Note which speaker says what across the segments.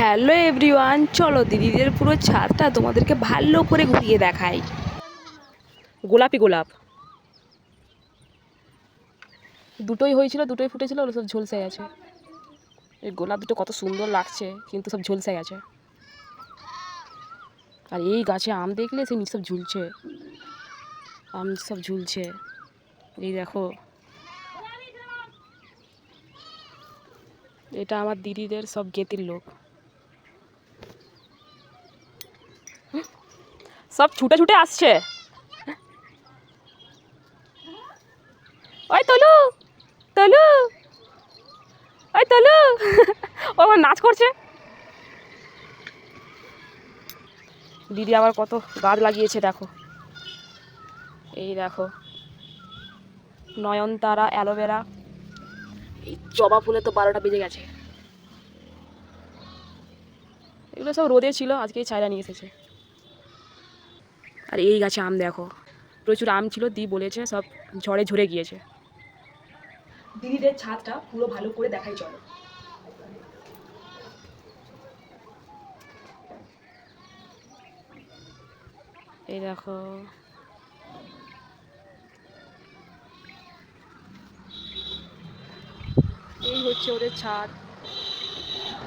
Speaker 1: Hello everyone, চলো দিদিদের পুরো ছাদটা তোমাদেরকে ভালো করে ঘুরিয়ে দেখাই। গোলাপি গোলাপ দুটোই হয়েছিল, দুটোই ফুটেছিল, ওগুলো সব ঝলসে গেছে। এই গোলাপ দুটো কত সুন্দর লাগছে, কিন্তু সব ঝলসে গেছে। আর এই গাছে আম দেখলে সে নিচ সব ঝুলছে, আম সব ঝুলছে। এই দেখো, এটা আমার দিদিদের সব গেতির লোক, সব ছুটে ছুটে আসছে। ওই তলু, তলু, ওই তলু, ও আমার নাচ করছে। দিদি আবার কত গাছ লাগিয়েছে দেখো। এই দেখো, নয়নতারা, অ্যালোভেরা, এই জবা ফুলে তো 12টা বেজে গেছে। এগুলো সব রোদে ছিল, আজকে এই ছায়রা নিয়ে এসেছে। আর এই গাছে আম দেখো, প্রচুর আম ছিল, দি বলেছে সব ঝড়ে ঝরে গিয়েছে। দিদিদের ছাদটা পুরো ভালো করে দেখাই চলো। এই দেখো, এই হচ্ছে ওদের ছাদ,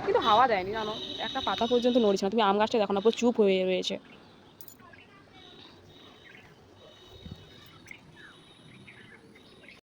Speaker 1: কিন্তু হাওয়া দেয়নি জানো, একটা পাতা পর্যন্ত নড়ছে না। তুমি আম গাছটা দেখো না, পুরো চুপ হয়ে রয়েছে।